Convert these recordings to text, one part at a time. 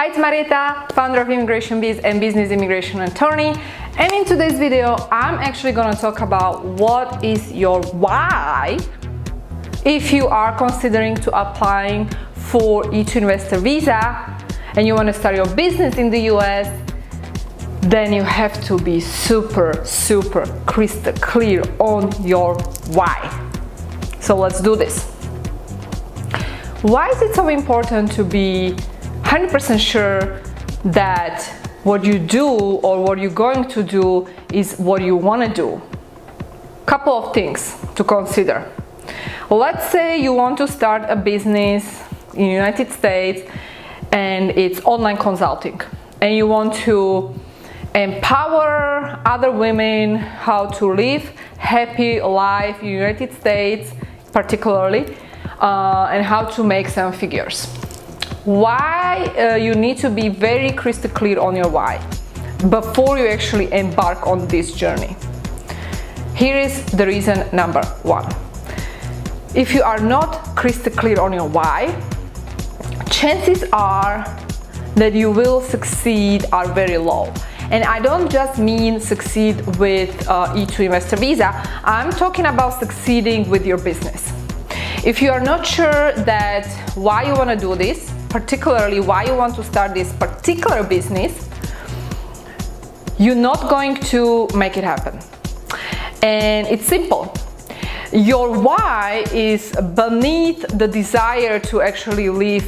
Hi, it's Marieta, founder of ImmigrationBiz and business immigration attorney. And in today's video, I'm actually going to talk about what is your why if you are considering to applying for E2 investor visa and you want to start your business in the US. Then you have to be super crystal clear on your why. So let's do this. Why is it so important to be 100% sure that what you do or what you're going to do is what you want to do? Couple of things to consider. Let's say you want to start a business in the United States and it's online consulting, and you want to empower other women how to live happy life in the United States particularly, and how to make some figures. Why you need to be very crystal clear on your why before you actually embark on this journey. Here is the reason number one. If you are not crystal clear on your why, chances are that you will succeed are very low. And I don't just mean succeed with E2 investor visa, I'm talking about succeeding with your business. If you are not sure that why you want to do this, particularly why you want to start this particular business, you're not going to make it happen. And it's simple. Your why is beneath the desire to actually live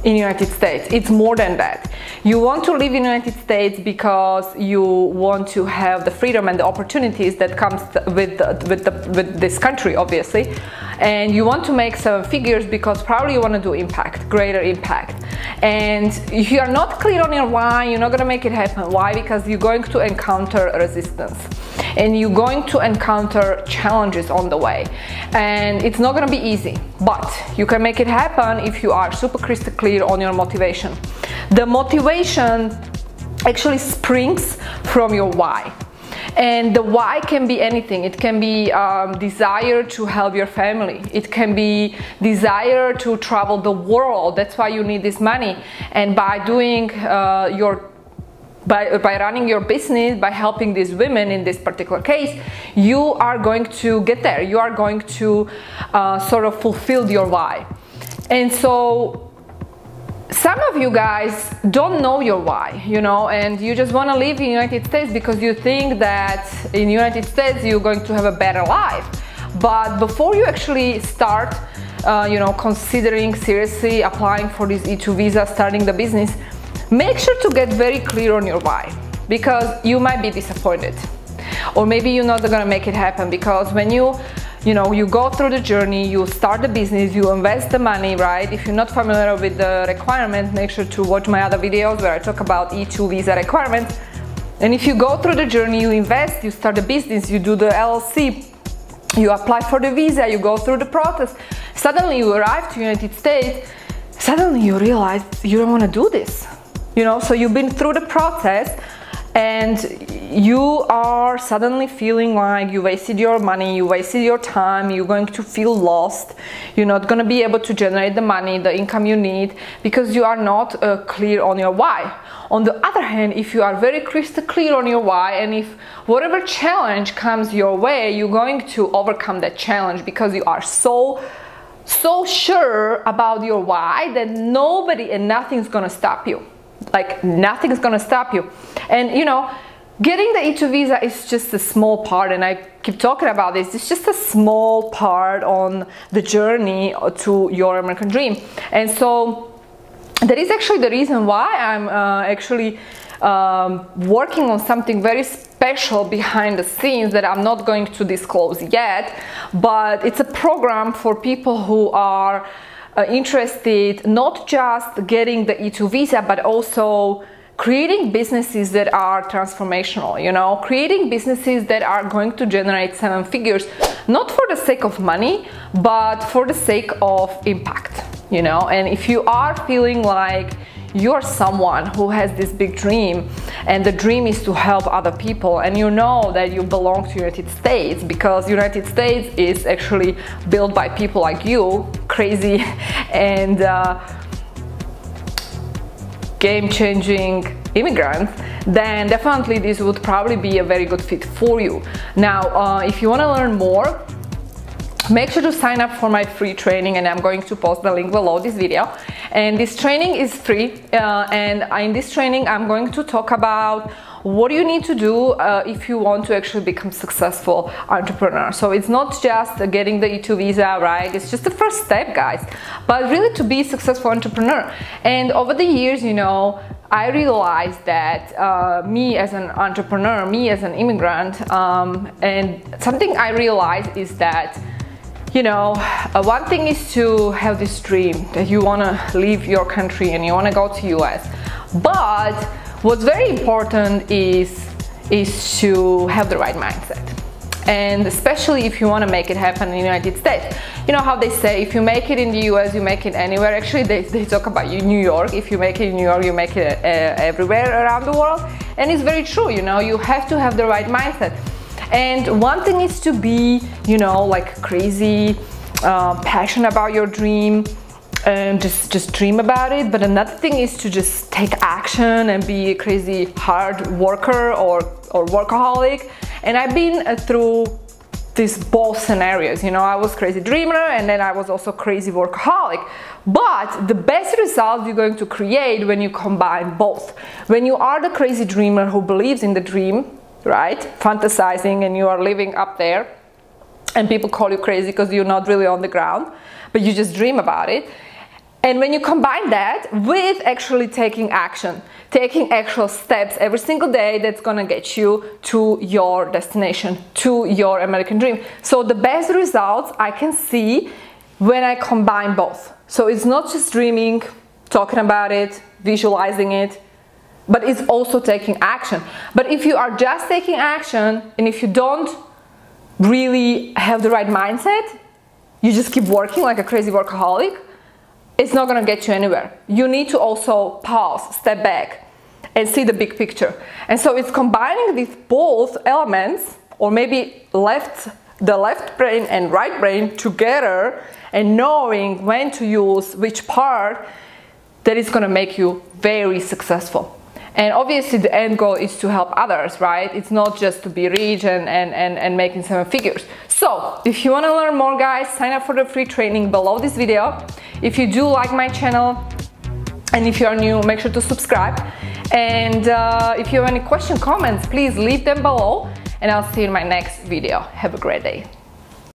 in the United States. It's more than that. You want to live in the United States because you want to have the freedom and the opportunities that comes with this country, obviously. And you want to make some figures because probably you want to do impact, greater impact. And if you are not clear on your why, you're not going to make it happen. Why? Because you're going to encounter resistance and you're going to encounter challenges on the way. And it's not going to be easy, but you can make it happen if you are super crystal clear on your motivation. The motivation actually springs from your why. And the why can be anything. It can be desire to help your family. It can be desire to travel the world. That's why you need this money. And by doing by running your business, by helping these women in this particular case, you are going to get there. You are going to sort of fulfill your why. And so some of you guys don't know your why, you know, and you just want to live in the United States because you think that in the United States you're going to have a better life. But before you actually start, considering seriously applying for this E2 visa, starting the business, make sure to get very clear on your why, because you might be disappointed. Or maybe you're not going to make it happen, because when you go through the journey, you start the business, you invest the money, right? If you're not familiar with the requirements, make sure to watch my other videos where I talk about E2 visa requirements. And if you go through the journey, you invest, you start a business, you do the LLC, you apply for the visa, you go through the process. Suddenly you arrive to the United States, suddenly you realize you don't want to do this. So you've been through the process and you are suddenly feeling like you wasted your money, you wasted your time, you're going to feel lost, you're not going to be able to generate the money, the income you need, because you are not clear on your why. On the other hand, if you are very crystal clear on your why, and if whatever challenge comes your way, you're going to overcome that challenge because you are so sure about your why that nobody and nothing's going to stop you. Like nothing is going to stop you. And getting the E2 visa is just a small part, and I keep talking about this. It's just a small part on the journey to your American dream. And so that is actually the reason why I'm actually working on something very special behind the scenes that I'm not going to disclose yet. But it's a program for people who are interested not just getting the E2 visa, but also creating businesses that are transformational, creating businesses that are going to generate 7 figures, not for the sake of money, but for the sake of impact, And if you are feeling like you're someone who has this big dream, and the dream is to help other people, and you know that you belong to the United States because the United States is actually built by people like you, crazy and game-changing immigrants, then definitely this would probably be a very good fit for you. Now, if you want to learn more, make sure to sign up for my free training, and I'm going to post the link below this video. And this training is free, and in this training I'm going to talk about what you need to do if you want to actually become successful entrepreneur. So it's not just getting the E2 visa, right? It's just the first step, guys, but really to be a successful entrepreneur. And over the years, you know, I realized that me as an entrepreneur, me as an immigrant, and something I realized is that, you know, one thing is to have this dream that you want to leave your country and you want to go to US, but what's very important is to have the right mindset. And especially if you want to make it happen in the United States. You know how they say, if you make it in the US, you make it anywhere. Actually, they talk about New York. If you make it in New York, you make it everywhere around the world. And it's very true, you know, you have to have the right mindset. And one thing is to be, you know, like crazy, passionate about your dream, and just dream about it. But another thing is to just take action and be a crazy hard worker or workaholic. And I've been through these both scenarios. You know, I was crazy dreamer, and then I was also crazy workaholic. But the best results you're going to create when you combine both. When you are the crazy dreamer who believes in the dream, right, fantasizing, and you are living up there, and people call you crazy because you're not really on the ground, but you just dream about it. And when you combine that with actually taking action, taking actual steps every single day, that's gonna get you to your destination, to your American dream. So the best results I can see when I combine both. So it's not just dreaming, talking about it, visualizing it, but it's also taking action. But if you are just taking action, and if you don't really have the right mindset, you just keep working like a crazy workaholic, it's not gonna get you anywhere. You need to also pause, step back, and see the big picture. And so it's combining these both elements, or maybe the left brain and right brain together, and knowing when to use which part, that is gonna make you very successful. And obviously the end goal is to help others, right? It's not just to be rich and making 7 figures. So if you want to learn more, guys, sign up for the free training below this video. If you do like my channel, and if you are new, make sure to subscribe. And if you have any questions, comments, please leave them below, and I'll see you in my next video. Have a great day.